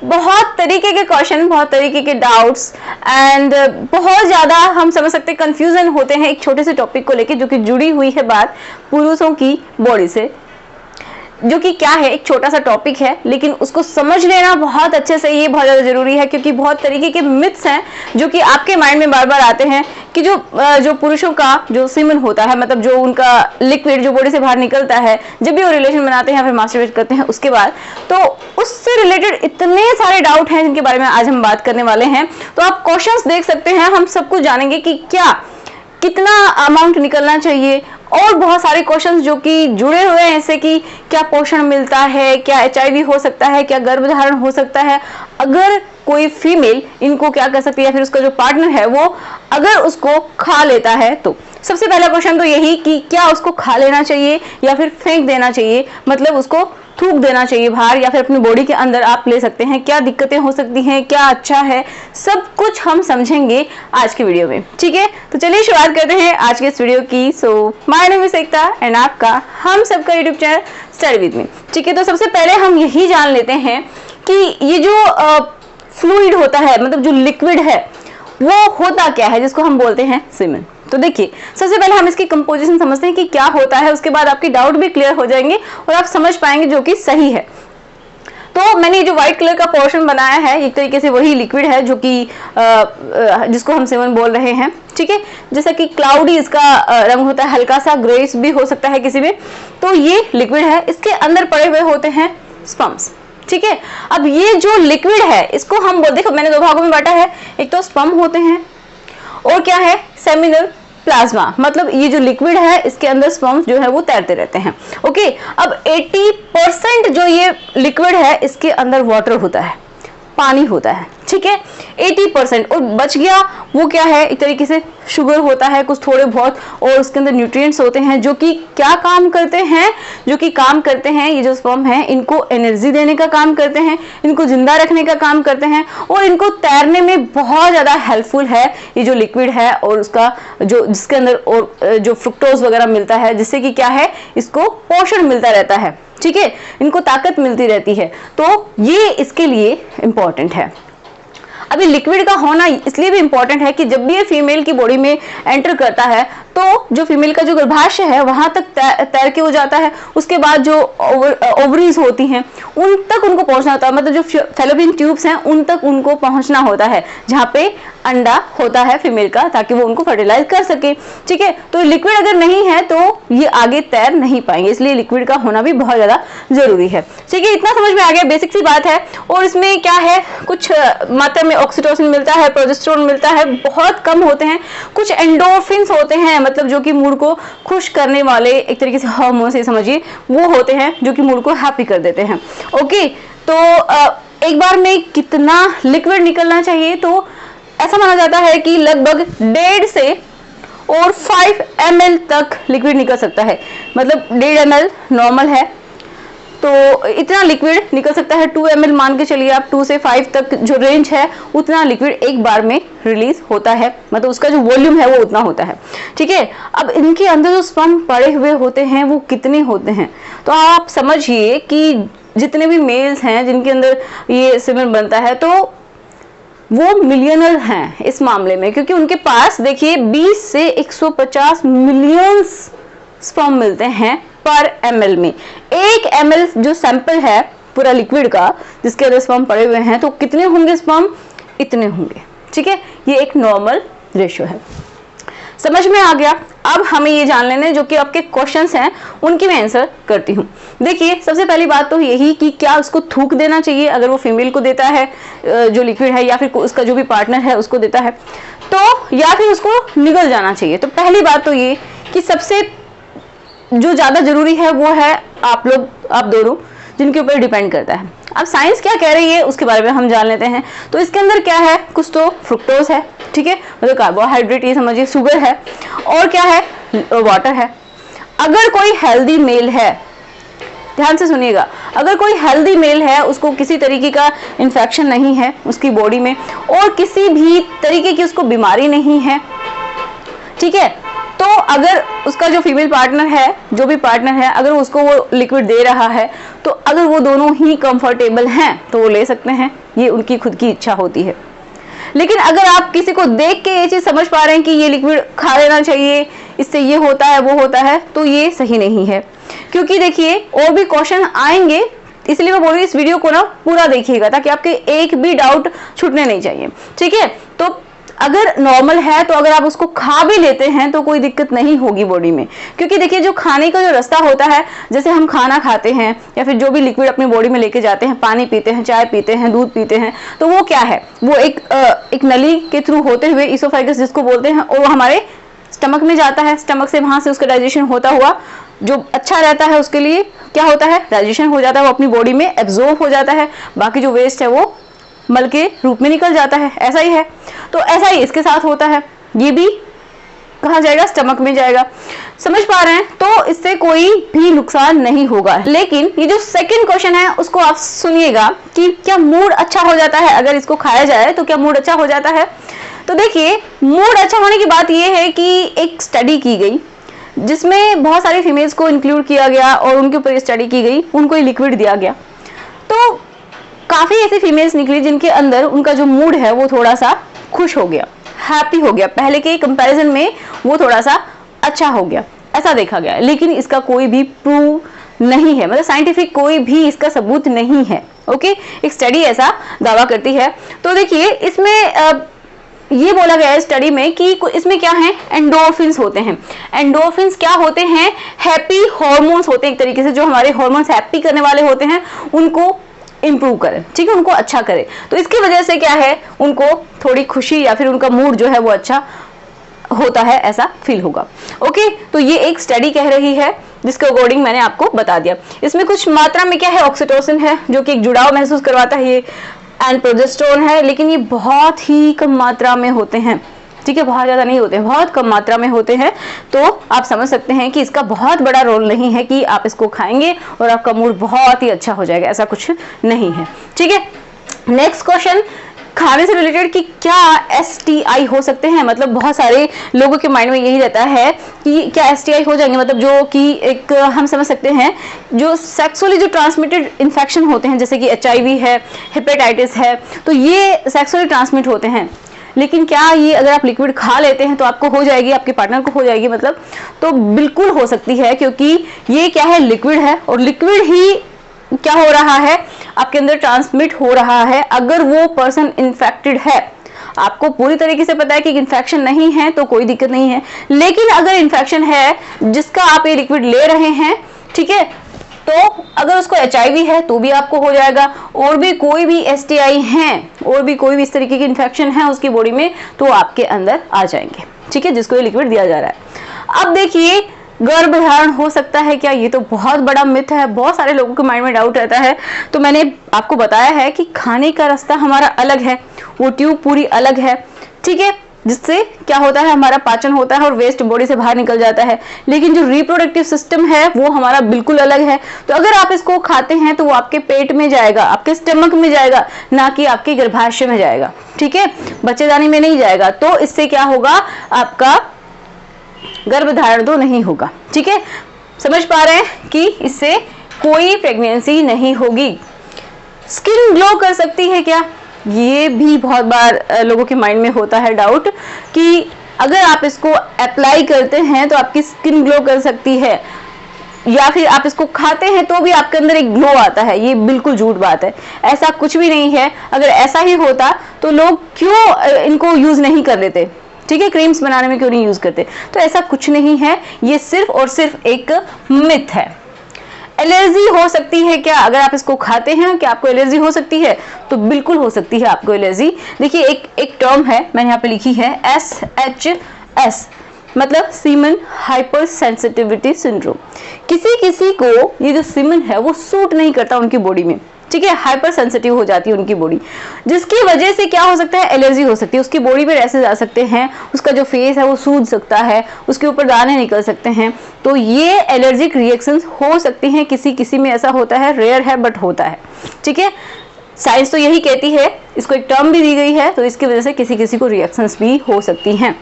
बहुत तरीके के क्वेश्चन, बहुत तरीके के डाउट्स एंड बहुत ज़्यादा हम समझ सकते हैं कंफ्यूजन होते हैं एक छोटे से टॉपिक को लेके, जो कि जुड़ी हुई है बात पुरुषों की बॉडी से, जो कि क्या है एक छोटा सा टॉपिक है, लेकिन उसको समझ लेना बहुत अच्छे से ये बहुत ज़्यादा जरूरी है, क्योंकि बहुत तरीके के मिथ्स हैं जो कि आपके माइंड में बार बार आते हैं कि जो पुरुषों का जो सीमन होता है, मतलब जो उनका लिक्विड जो बॉडी से बाहर निकलता है जब भी वो रिलेशन बनाते हैं या फिर मास्टरबेट करते हैं उसके बाद, तो उससे रिलेटेड इतने सारे डाउट हैं जिनके बारे में आज हम बात करने वाले हैं। तो आप क्वेश्चंस देख सकते हैं, हम सब कुछ जानेंगे कि क्या कितना अमाउंट निकलना चाहिए, और बहुत सारे क्वेश्चंस जो कि जुड़े हुए हैं, ऐसे कि क्या पोषण मिलता है, क्या HIV हो सकता है, क्या गर्भधारण हो सकता है, अगर कोई फीमेल इनको क्या कर सकती है, या फिर उसका जो पार्टनर है वो अगर उसको खा लेता है। तो सबसे पहला क्वेश्चन तो यही कि क्या उसको खा लेना चाहिए या फिर फेंक देना चाहिए, मतलब उसको थूक देना चाहिए बाहर, या फिर अपनी बॉडी के अंदर आप ले सकते हैं। क्या दिक्कतें हो सकती हैं, क्या अच्छा है, सब कुछ हम समझेंगे आज की वीडियो में। ठीक है, तो चलिए शुरुआत करते हैं आज के इस वीडियो की। So my name is Ekta and आपका हम सबका YouTube channel study with me. ठीक है, तो सबसे पहले हम यही जान लेते हैं कि ये जो फ्लूइड होता है, मतलब जो लिक्विड है, वो होता क्या है जिसको हम बोलते हैं सीमेन। तो देखिए, सबसे पहले हम इसकी कंपोजिशन समझते हैं कि क्या होता है, उसके बाद आपके डाउट भी क्लियर हो जाएंगे और आप समझ पाएंगे जो कि सही है। तो मैंने जो व्हाइट कलर का पोर्शन बनाया है, एक तरीके से वही लिक्विड है जो कि जिसको हम सीमेन बोल रहे हैं। ठीक है, जैसा कि क्लाउडी इसका रंग होता है, हल्का सा ग्रेस भी हो सकता है किसी में। तो ये लिक्विड है, इसके अंदर पड़े हुए होते हैं स्पर्म्स। ठीक है, अब ये जो लिक्विड है इसको हम देखो मैंने दो भागों में बांटा है, एक तो स्पर्म होते हैं और क्या है सेमिनल प्लाज्मा, मतलब ये जो लिक्विड है इसके अंदर स्पर्म्स जो है वो तैरते रहते हैं। ओके, अब 80% जो ये लिक्विड है इसके अंदर वाटर होता है, पानी होता है। ठीक है, 80%, और बच गया वो क्या है, एक तरीके से शुगर होता है कुछ थोड़े बहुत, और उसके अंदर न्यूट्रिएंट्स होते हैं जो कि क्या काम करते हैं, ये जो स्पर्म है इनको एनर्जी देने का काम करते हैं, इनको जिंदा रखने का काम करते हैं, और इनको तैरने में बहुत ज्यादा हेल्पफुल है ये जो लिक्विड है, और उसका जो जिसके अंदर और जो फ्रुक्टोज वगैरह मिलता है, जिससे कि क्या है इसको पोषण मिलता रहता है। ठीक है, इनको ताकत मिलती रहती है, तो ये इसके लिए इंपॉर्टेंट है। अभी लिक्विड का होना इसलिए भी इंपॉर्टेंट है कि जब भी ये फीमेल की बॉडी में एंटर करता है तो जो फीमेल का जो गर्भाशय है वहां तक तैर के हो जाता है, उसके बाद जो ओवरीज होती हैं उन तक उनको पहुंचना होता है, मतलब जो फैलोपियन ट्यूब्स हैं उन तक उनको पहुंचना होता है, जहाँ पे अंडा होता है फीमेल का, ताकि वो उनको फर्टिलाइज कर सके। ठीक है, तो लिक्विड अगर नहीं है तो ये आगे तैर नहीं पाएंगे, इसलिए लिक्विड का होना भी बहुत ज्यादा जरूरी है। ठीक है, इतना समझ में आ गया, बेसिक सी बात है। और इसमें क्या है, कुछ मात्रा में ऑक्सीटोसिन मिलता है, प्रोजेस्टेरोन मिलता है, बहुत कम होते हैं। कुछ एंडोर्फिन्स होते हैं, मतलब जो कि मूड को खुश करने वाले एक तरीके से हार्मोन से समझिए, वो होते हैं जो कि मूड को हैप्पी कर देते हैं। ओके, तो एक बार में कितना लिक्विड निकलना चाहिए, तो ऐसा माना जाता है कि लगभग 1.5 से और 5 ml तक लिक्विड निकल सकता है, मतलब 1.5 ml नॉर्मल है तो इतना लिक्विड निकल सकता है। 2 ml मान के चलिए आप, 2 से 5 तक जो रेंज है उतना लिक्विड एक बार में रिलीज होता है, मतलब उसका जो वॉल्यूम है वो उतना होता है। ठीक है, अब इनके अंदर जो स्पर्म पड़े हुए होते हैं वो कितने होते हैं, तो आप समझिए कि जितने भी मेल्स हैं जिनके अंदर ये सीमेन बनता है तो वो मिलियनर हैं इस मामले में, क्योंकि उनके पास देखिए 20 से 150 मिलियन स्पर्म मिलते हैं पर ml में। 1 ml जो सैंपल है पूरा लिक्विड का जिसके अंदर स्पर्म पड़े हुए हैं, तो कितने होंगे स्पर्म, इतने होंगे। ठीक है, ये एक नॉर्मल रेशियो है। समझ में आ गया। अब हमें ये जान लेने जो कि आपके क्वेश्चंस हैं उनकी मैं आंसर करती हूँ। देखिए, सबसे पहली बात तो यही कि क्या उसको थूक देना चाहिए अगर वो फीमेल को देता है जो लिक्विड है, या फिर उसका जो भी पार्टनर है उसको देता है, तो या फिर उसको निगल जाना चाहिए। तो पहली बात तो ये कि सबसे जो ज्यादा जरूरी है वो है आप दोनों जिनके ऊपर डिपेंड करता है। अब साइंस क्या कह रही है उसके बारे में हम जान लेते हैं। तो इसके अंदर क्या है, कुछ तो फ्रुक्टोज है, ठीक है, मतलब कार्बोहाइड्रेट ये समझिए, शुगर है, और क्या है, वाटर है। अगर कोई हेल्दी मेल है, ध्यान से सुनिएगा, अगर कोई हेल्दी मेल है, उसको किसी तरीके का इन्फेक्शन नहीं है उसकी बॉडी में और किसी भी तरीके की उसको बीमारी नहीं है, ठीक है, तो अगर उसका जो फीमेल पार्टनर है, जो भी पार्टनर है, अगर उसको वो लिक्विड दे रहा है तो अगर वो दोनों ही कंफर्टेबल हैं तो वो ले सकते हैं, ये उनकी खुद की इच्छा होती है। लेकिन अगर आप किसी को देख के ये चीज समझ पा रहे हैं कि ये लिक्विड खा लेना चाहिए, इससे ये होता है वो होता है, तो ये सही नहीं है। क्योंकि देखिए और भी क्वेश्चन आएंगे, इसलिए मैं बोल रही हूँ इस वीडियो को ना पूरा देखिएगा ताकि आपके एक भी डाउट छूटने नहीं चाहिए, ठीक है। तो अगर नॉर्मल है तो अगर आप उसको खा भी लेते हैं तो कोई दिक्कत नहीं होगी बॉडी में। क्योंकि देखिए जो खाने का जो रास्ता होता है, जैसे हम खाना खाते हैं या फिर जो भी लिक्विड अपनी बॉडी में लेके जाते हैं, पानी पीते हैं, चाय पीते हैं, दूध पीते हैं, तो वो क्या है, वो एक नली के थ्रू होते हुए इसोफेगस जिसको बोलते हैं, और वो हमारे स्टमक में जाता है। स्टमक से वहां से उसका डाइजेशन होता हुआ जो अच्छा रहता है उसके लिए क्या होता है, डाइजेशन हो जाता है, वो अपनी बॉडी में एब्जॉर्ब हो जाता है, बाकी जो वेस्ट है वो मल के रूप में निकल जाता है। ऐसा ही है, तो ऐसा ही इसके साथ होता है, ये भी कहाँ जाएगा, स्टमक में जाएगा। समझ पा रहे हैं, तो इससे कोई भी नुकसान नहीं होगा। लेकिन ये जो सेकंड क्वेश्चन है उसको आप सुनिएगा कि क्या मूड अच्छा हो जाता है अगर इसको खाया जाए, तो क्या मूड अच्छा हो जाता है। तो देखिए मूड अच्छा होने की बात यह है कि एक स्टडी की गई जिसमें बहुत सारी फीमेल्स को इंक्लूड किया गया और उनके ऊपर स्टडी की गई, उनको लिक्विड दिया गया, तो काफी ऐसी फीमेल्स निकली जिनके अंदर उनका जो मूड है वो थोड़ा सा खुश हो गया, हैप्पी हो गया, पहले के कंपैरिजन में वो थोड़ा सा अच्छा हो गया, ऐसा देखा गया। लेकिन इसका कोई भी प्रूव नहीं है, मतलब साइंटिफिक कोई भी इसका सबूत नहीं है। ओके, एक स्टडी ऐसा दावा करती है। तो देखिए इसमें ये बोला गया है स्टडी में कि इसमें क्या है, एंडोर्फिन्स होते हैं। एंडोर्फिन्स क्या होते हैं, हैप्पी हार्मोन्स होते हैं, एक तरीके से जो हमारे हार्मोन्स हैप्पी करने वाले होते हैं उनको इंप्रूव करें, ठीक है, उनको अच्छा करे। तो इसकी वजह से क्या है, उनको थोड़ी खुशी या फिर उनका मूड जो है वो अच्छा होता है, ऐसा फील होगा। ओके, तो ये एक स्टडी कह रही है जिसके अकॉर्डिंग मैंने आपको बता दिया। इसमें कुछ मात्रा में क्या है, ऑक्सीटोसिन है जो कि एक जुड़ाव महसूस करवाता है, ये एंड प्रोजेस्टेरोन है, लेकिन ये बहुत ही कम मात्रा में होते हैं, ठीक है, बहुत ज्यादा नहीं होते हैं, बहुत कम मात्रा में होते हैं। तो आप समझ सकते हैं कि इसका बहुत बड़ा रोल नहीं है कि आप इसको खाएंगे और आपका मूड बहुत ही अच्छा हो जाएगा, ऐसा कुछ नहीं है, ठीक है। नेक्स्ट क्वेश्चन, खाने से रिलेटेड कि क्या STI हो सकते हैं। मतलब बहुत सारे लोगों के माइंड में यही रहता है कि क्या STI हो जाएंगे, मतलब जो कि एक हम समझ सकते हैं जो सेक्सुअली जो ट्रांसमिटेड इन्फेक्शन होते हैं, जैसे कि HIV है, हेपेटाइटिस है, तो ये सेक्सुअली ट्रांसमिट होते हैं। लेकिन क्या ये अगर आप लिक्विड खा लेते हैं तो आपको हो जाएगी, आपके पार्टनर को हो जाएगी, मतलब तो बिल्कुल हो सकती है, क्योंकि ये क्या है, लिक्विड है, और लिक्विड ही क्या हो रहा है, आपके अंदर ट्रांसमिट हो रहा है। अगर वो पर्सन इन्फेक्टेड है, आपको पूरी तरीके से पता है कि इन्फेक्शन नहीं है तो कोई दिक्कत नहीं है, लेकिन अगर इन्फेक्शन है जिसका आप ये लिक्विड ले रहे हैं, ठीक है, तो अगर उसको HIV है तो भी आपको हो जाएगा, और भी कोई भी STI है, और भी कोई भी इस तरीके की इन्फेक्शन है उसकी बॉडी में, तो आपके अंदर आ जाएंगे, ठीक है, जिसको ये लिक्विड दिया जा रहा है। अब देखिए गर्भधारण हो सकता है क्या, ये तो बहुत बड़ा मिथ है, बहुत सारे लोगों के माइंड में डाउट रहता है। तो मैंने आपको बताया है कि खाने का रास्ता हमारा अलग है, वो ट्यूब पूरी अलग है, ठीक है, जिससे क्या होता है, हमारा पाचन होता है और वेस्ट बॉडी से बाहर निकल जाता है। लेकिन जो रिप्रोडक्टिव सिस्टम है वो हमारा बिल्कुल अलग है। तो अगर आप इसको खाते हैं तो वो आपके पेट में जाएगा, आपके स्टमक में जाएगा, ना कि आपके गर्भाशय में जाएगा, ठीक है, बच्चेदानी में नहीं जाएगा। तो इससे क्या होगा, आपका गर्भधारण तो नहीं होगा, ठीक है। समझ पा रहे हैं कि इससे कोई प्रेगनेंसी नहीं होगी। स्किन ग्लो कर सकती है क्या, ये भी बहुत बार लोगों के माइंड में होता है डाउट कि अगर आप इसको अप्लाई करते हैं तो आपकी स्किन ग्लो कर सकती है, या फिर आप इसको खाते हैं तो भी आपके अंदर एक ग्लो आता है। ये बिल्कुल झूठ बात है, ऐसा कुछ भी नहीं है। अगर ऐसा ही होता तो लोग क्यों इनको यूज नहीं कर लेते, ठीक है, क्रीम्स बनाने में क्यों नहीं यूज करते। तो ऐसा कुछ नहीं है, ये सिर्फ और सिर्फ एक मिथ है। एलर्जी हो सकती है क्या, अगर आप इसको खाते हैं क्या आपको एलर्जी हो सकती है, तो बिल्कुल हो सकती है आपको एलर्जी। देखिए एक टर्म है, मैंने यहाँ पे लिखी है SHS, मतलब सीमन हाइपर सेंसिटिविटी सिंड्रोम। किसी को ये जो सीमन है वो सूट नहीं करता उनकी बॉडी में, ठीक है, हाइपर सेंसिटिव हो जाती है उनकी बॉडी, जिसकी वजह से क्या हो सकता है, एलर्जी हो सकती है। उसकी बॉडी में रैसेस आ सकते हैं, उसका जो फेस है वो सूज सकता है, उसके ऊपर दाने निकल सकते हैं। तो ये एलर्जिक रिएक्शंस हो सकती हैं, किसी में ऐसा होता है, रेयर है बट होता है, ठीक है। साइंस तो यही कहती है, इसको एक टर्म भी दी गई है, तो इसकी वजह से किसी को रिएक्शंस भी हो सकती हैं।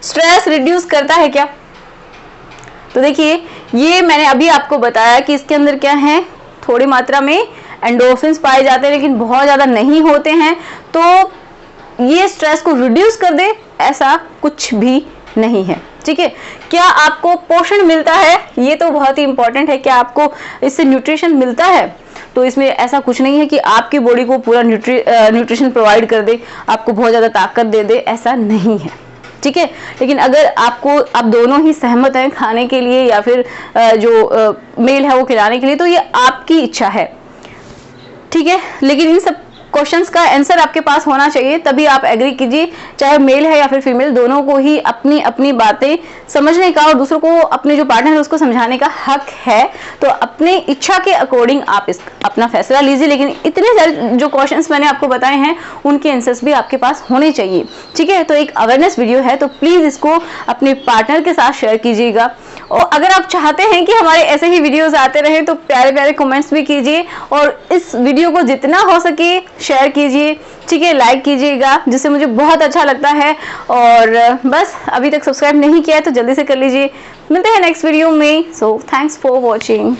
स्ट्रेस रिड्यूस करता है क्या? तो देखिए, ये मैंने अभी आपको बताया कि इसके अंदर क्या है, थोड़ी मात्रा में एंडोर्फिन्स पाए जाते हैं लेकिन बहुत ज़्यादा नहीं होते हैं, तो ये स्ट्रेस को रिड्यूस कर दे ऐसा कुछ भी नहीं है। ठीक है, क्या आपको पोषण मिलता है? ये तो बहुत ही इंपॉर्टेंट है, क्या आपको इससे न्यूट्रिशन मिलता है? तो इसमें ऐसा कुछ नहीं है कि आपकी बॉडी को पूरा न्यूट्रिशन प्रोवाइड कर दे, आपको बहुत ज़्यादा ताकत दे दे, ऐसा नहीं है। ठीक है, लेकिन अगर आप दोनों ही सहमत हैं खाने के लिए या फिर जो मेल है वो खिलाने के लिए, तो ये आपकी इच्छा है। ठीक है, लेकिन इन सब क्वेश्चंस का आंसर आपके पास होना चाहिए, तभी आप एग्री कीजिए। चाहे मेल है या फिर फीमेल, दोनों को ही अपनी अपनी बातें समझने का और दूसरों को, अपने जो पार्टनर है उसको समझाने का हक है। तो अपनी इच्छा के अकॉर्डिंग आप अपना फैसला लीजिए, लेकिन इतने सारे जो क्वेश्चंस मैंने आपको बताए हैं उनके आंसर्स भी आपके पास होने चाहिए। ठीक है, तो एक अवेयरनेस वीडियो है, तो प्लीज इसको अपने पार्टनर के साथ शेयर कीजिएगा। और अगर आप चाहते हैं कि हमारे ऐसे ही वीडियोस आते रहे तो प्यारे प्यारे कमेंट्स भी कीजिए और इस वीडियो को जितना हो सके शेयर कीजिए। ठीक है, लाइक कीजिएगा, जिससे मुझे बहुत अच्छा लगता है। और बस अभी तक सब्सक्राइब नहीं किया है तो जल्दी से कर लीजिए। मिलते हैं नेक्स्ट वीडियो में। So thanks for watching.